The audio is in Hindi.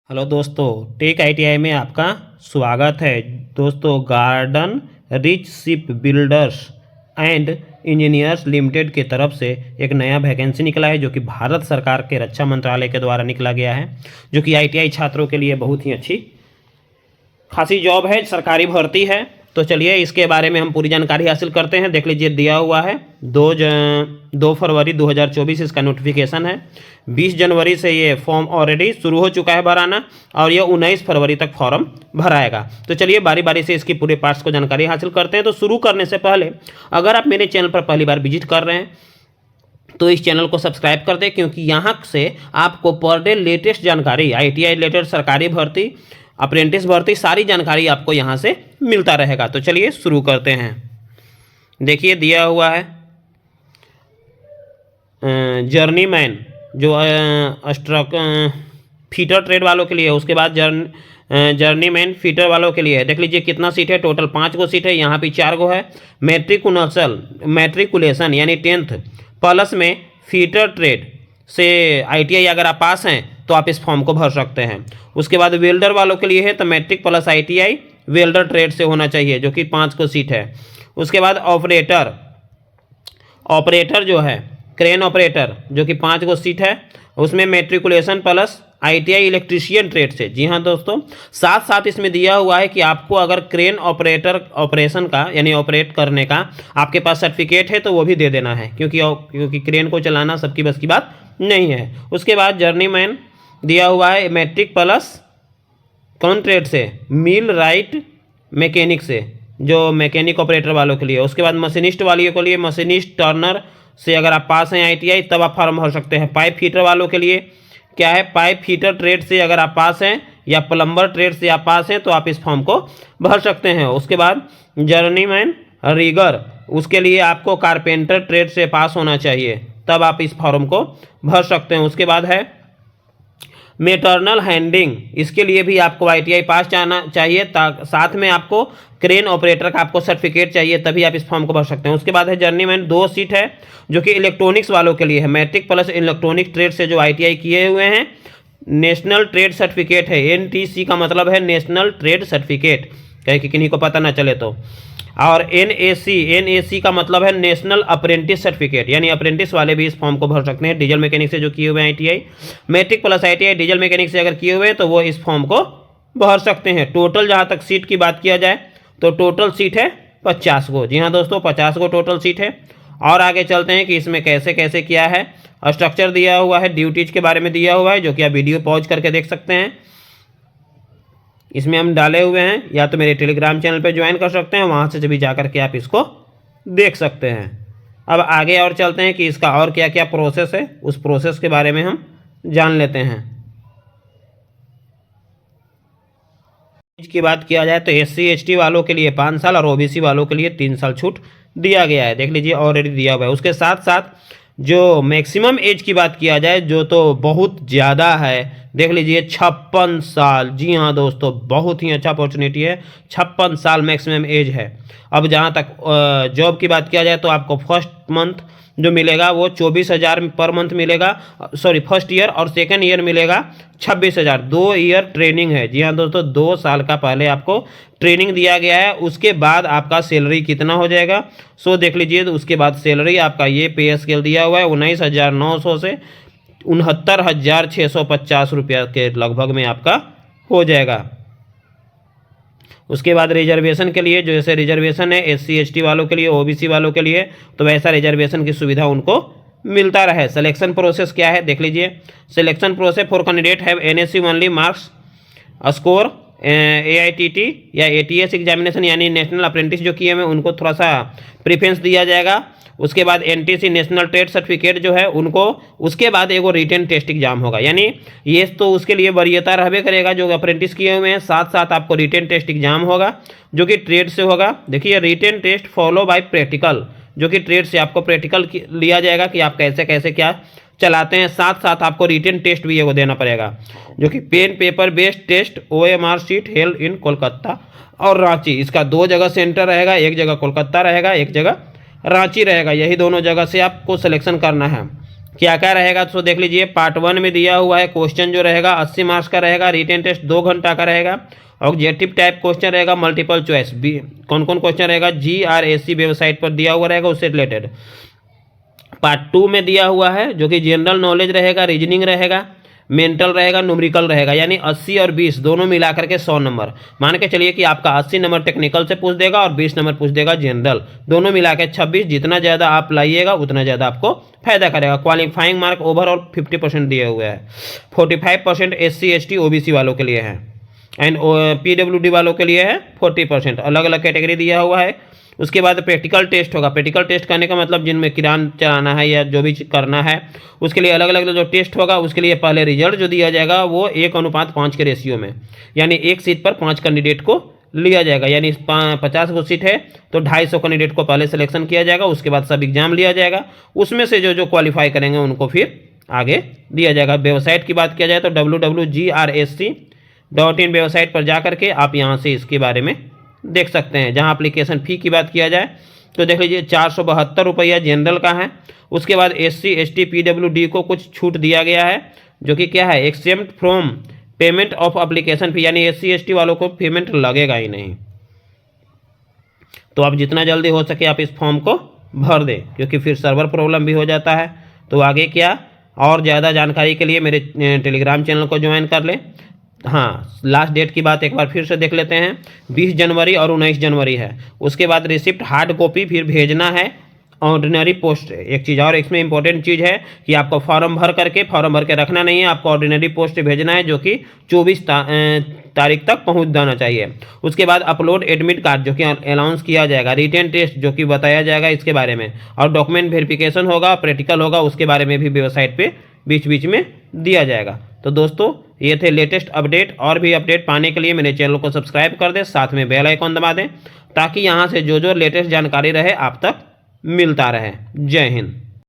हेलो दोस्तों, टेक आईटीआई में आपका स्वागत है। दोस्तों, garden rich ship builders and engineers limited की तरफ से एक नया वैकेंसी निकला है, जो कि भारत सरकार के रक्षा मंत्रालय के द्वारा निकला गया है, जो कि आईटीआई छात्रों के लिए बहुत ही अच्छी खासी जॉब है, सरकारी भर्ती है। तो चलिए इसके बारे में हम पूरी जानकारी हासिल करते हैं। देख लीजिए, दिया हुआ है 2 फरवरी 2024 इसका नोटिफिकेशन है। 20 जनवरी से ये फॉर्म ऑलरेडी शुरू हो चुका है भराना, और ये 19 फरवरी तक फॉर्म भराएगा। तो चलिए बारी बारी से इसकी पूरे पार्ट्स को जानकारी हासिल करते हैं। तो शुरू करने से पहले अगर आप मेरे चैनल पर पहली बार विजिट कर रहे हैं तो इस चैनल को सब्सक्राइब कर दें, क्योंकि यहाँ से आपको पर डे लेटेस्ट जानकारी, आईटीआई रिलेटेड, सरकारी भर्ती, अप्रेंटिस भर्ती, सारी जानकारी आपको यहाँ से मिलता रहेगा। तो चलिए शुरू करते हैं। देखिए दिया हुआ है जर्नीमैन, जो फीटर ट्रेड वालों के लिए है। उसके बाद जर्नीमैन फीटर वालों के लिए है। देख लीजिए कितना सीट है, टोटल 5 गो सीट है, यहाँ पे 4 गो है। मैट्रिकुलेशन यानी 10th प्लस में फीटर ट्रेड से आईटीआई अगर आप पास हैं तो आप इस फॉर्म को भर सकते हैं। उसके बाद वेल्डर वालों के लिए है, तो matric plus ITI welder trade से होना चाहिए, जो कि 5 को सीट है। उसके बाद ऑपरेटर जो है, क्रेन ऑपरेटर, जो कि 5 को सीट है, उसमें matriculation plus ITI electrician trade से। जी हाँ दोस्तों, साथ साथ इसमें दिया हुआ है कि आपको अगर क्रेन ऑपरेटर ऑपरेशन का यानी ऑपरेट करने का आपके पास सर्टिफिकेट है तो वो भी दे देना है, क्योंकि क्रेन को चलाना सबकी बस की बात नहीं है। उसके बाद जर्नीमैन दिया हुआ है मैट्रिक प्लस कौन ट्रेड से, मिल राइट मैकेनिक से, जो मैकेनिक ऑपरेटर वालों के लिए। उसके बाद मशीनिस्ट वालों के लिए मशीनिस्ट टर्नर से अगर आप पास हैं आईटीआई तब आप फॉर्म भर सकते हैं। पाइप फीटर वालों के लिए क्या है, पाइप फीटर ट्रेड से अगर आप पास हैं या प्लम्बर ट्रेड से आप पास हैं तो आप इस फॉर्म को भर सकते हैं। उसके बाद जर्नीमैन रीगर, उसके लिए आपको कारपेंटर ट्रेड से पास होना चाहिए, तब आप इस फॉर्म को भर सकते हैं। उसके बाद है मेटर्नल हैंडिंग, इसके लिए भी आपको आईटीआई पास जाना चाहिए, साथ में आपको क्रेन ऑपरेटर का आपको सर्टिफिकेट चाहिए, तभी आप इस फॉर्म को भर सकते हैं। उसके बाद है जर्नीमैन 2 सीट है, जो कि इलेक्ट्रॉनिक्स वालों के लिए है। मैट्रिक प्लस इलेक्ट्रॉनिक ट्रेड से जो आईटीआई किए हुए हैं, नेशनल ट्रेड सर्टिफिकेट है। एनटीसी का मतलब है नेशनल ट्रेड सर्टिफिकेट, कहीं कि किन्हीं को पता ना चले तो। और एनएसी का मतलब है नेशनल अप्रेंटिस सर्टिफिकेट, यानी अप्रेंटिस वाले भी इस फॉर्म को भर सकते हैं। डीजल मैकेनिक से जो किए हुए हैं ITI, matric plus ITI diesel mechanic से अगर किए हुए हैं तो वो इस फॉर्म को भर सकते हैं। टोटल जहाँ तक सीट की बात किया जाए तो टोटल सीट है 50 गो। जी हाँ दोस्तों, 50 गो टोटल सीट है। और आगे चलते हैं कि इसमें कैसे कैसे क्या है। स्ट्रक्चर दिया हुआ है, ड्यूटीज के बारे में दिया हुआ है, जो कि आप वीडियो पॉज करके देख सकते हैं। इसमें हम डाले हुए हैं, या तो मेरे टेलीग्राम चैनल पे ज्वाइन कर सकते हैं, वहाँ से भी जा कर के आप इसको देख सकते हैं। अब आगे और चलते हैं कि इसका और क्या क्या प्रोसेस है, उस प्रोसेस के बारे में हम जान लेते हैं। एज की बात किया जाए तो SC ST वालों के लिए 5 साल और OBC वालों के लिए 3 साल छूट दिया गया है। देख लीजिए ऑलरेडी दिया हुआ है। उसके साथ साथ जो मैक्सिमम एज की बात किया जाए, जो तो बहुत ज़्यादा है, देख लीजिए 56 साल। जी हाँ दोस्तों, बहुत ही अच्छा अपॉर्चुनिटी है। 56 साल मैक्सिमम एज है। अब जहाँ तक जॉब की बात किया जाए तो आपको फर्स्ट मंथ जो मिलेगा वो 24,000 पर मंथ मिलेगा, सॉरी फर्स्ट ईयर, और सेकंड ईयर मिलेगा 26,000। 2 ईयर ट्रेनिंग है। जी हाँ दोस्तों, 2 साल का पहले आपको ट्रेनिंग दिया गया है। उसके बाद आपका सैलरी कितना हो जाएगा, सो देख लीजिए। तो उसके बाद सैलरी आपका ये पे स्केल दिया हुआ है 19,900 से 69,650 रुपया के लगभग में आपका हो जाएगा। उसके बाद रिजर्वेशन के लिए, जैसे रिजर्वेशन है SC ST वालों के लिए, OBC वालों के लिए, तो वैसा रिजर्वेशन की सुविधा उनको मिलता रहे। सिलेक्शन प्रोसेस क्या है देख लीजिए। Selection process for candidate have NSC only marks score AITT या ATS एग्जामिनेशन, यानी नेशनल अप्रेंटिस जो किए हैं उनको थोड़ा सा प्रीफरेंस दिया जाएगा। उसके बाद NTC नेशनल ट्रेड सर्टिफिकेट जो है उनको, उसके बाद एगो रिटन टेस्ट एग्जाम होगा, यानी ये तो उसके लिए वरीयता रहबे करेगा जो अप्रेंटिस किए हुए हैं। साथ साथ आपको रिटन टेस्ट एग्जाम होगा, जो कि ट्रेड से होगा। देखिए written test follow by practical, जो कि ट्रेड से आपको प्रैक्टिकल लिया जाएगा कि आप कैसे कैसे क्या चलाते हैं। साथ साथ आपको रिटन टेस्ट भी एगो देना पड़ेगा, जो कि pen paper based test OMR sheet held in Kolkata और रांची। इसका 2 जगह सेंटर रहेगा, एक जगह कोलकाता रहेगा, एक जगह रांची रहेगा। यही दोनों जगह से आपको सिलेक्शन करना है। क्या क्या रहेगा तो देख लीजिए। पार्ट 1 में दिया हुआ है क्वेश्चन जो रहेगा 80 मार्क्स का रहेगा, रिटेन टेस्ट 2 घंटा का रहेगा, ऑब्जेक्टिव टाइप क्वेश्चन रहेगा, मल्टीपल चॉइस बी। कौन कौन क्वेश्चन रहेगा, GRAC वेबसाइट पर दिया हुआ रहेगा, उससे रिलेटेड। पार्ट 2 में दिया हुआ है जो कि जनरल नॉलेज रहेगा, रीजनिंग रहेगा, मेंटल रहेगा, न्यूमेरिकल रहेगा, यानी 80 और 20 दोनों मिला करके 100 नंबर। मान के चलिए कि आपका 80 नंबर टेक्निकल से पूछ देगा और 20 नंबर पूछ देगा जनरल, दोनों मिला के 26। जितना ज़्यादा आप लाइएगा उतना ज़्यादा आपको फायदा करेगा। क्वालिफाइंग मार्क ओवरऑल 50% दिए हुए हैं। 45% SC ST OBC वालों के लिए है एंड PWD वालों के लिए है 40%। अलग अलग कैटेगरी दिया हुआ है। उसके बाद प्रैक्टिकल टेस्ट होगा। प्रैक्टिकल टेस्ट करने का मतलब जिनमें किरान चलाना है या जो भी करना है उसके लिए अलग अलग जो टेस्ट होगा, उसके लिए पहले रिजल्ट जो दिया जाएगा वो 1:5 के रेशियो में, यानी एक सीट पर 5 कैंडिडेट को लिया जाएगा। यानी 50 को सीट है तो 250 कैंडिडेट को पहले सिलेक्शन किया जाएगा, उसके बाद सब एग्जाम लिया जाएगा, उसमें से जो जो क्वालिफाई करेंगे उनको फिर आगे दिया जाएगा। वेबसाइट की बात किया जाए तो www.grasc.in वेबसाइट पर जा करके आप यहाँ से इसके बारे में देख सकते हैं। जहाँ एप्लीकेशन फ़ी की बात किया जाए तो देख लीजिए 472 रुपया जनरल का है। उसके बाद SC ST PWD को कुछ छूट दिया गया है जो कि क्या है, except from payment of application fee, यानी SC ST वालों को पेमेंट लगेगा ही नहीं। तो आप जितना जल्दी हो सके आप इस फॉर्म को भर दें, क्योंकि फिर सर्वर प्रॉब्लम भी हो जाता है। तो आगे क्या और ज़्यादा जानकारी के लिए मेरे टेलीग्राम चैनल को ज्वाइन कर लें। हाँ, लास्ट डेट की बात एक बार फिर से देख लेते हैं। 20 जनवरी और 19 जनवरी है। उसके बाद रिसिप्ट हार्ड कॉपी फिर भेजना है ऑर्डिनरी पोस्ट। एक चीज़ और इसमें इंपॉर्टेंट चीज़ है कि आपको फॉर्म भर के रखना नहीं है, आपको ऑर्डिनरी पोस्ट भेजना है जो कि 24 तारीख तक पहुंच जाना चाहिए। उसके बाद अपलोड एडमिट कार्ड जो कि अनाउंस किया जाएगा, रिटेन टेस्ट जो कि बताया जाएगा इसके बारे में, और डॉक्यूमेंट वेरिफिकेशन होगा, प्रैक्टिकल होगा, उसके बारे में भी वेबसाइट पे बीच बीच में दिया जाएगा। तो दोस्तों ये थे लेटेस्ट अपडेट। और भी अपडेट पाने के लिए मेरे चैनल को सब्सक्राइब कर दें, साथ में बेल आइकॉन दबा दें ताकि यहाँ से जो जो लेटेस्ट जानकारी रहे आप तक मिलता रहे। जय हिंद।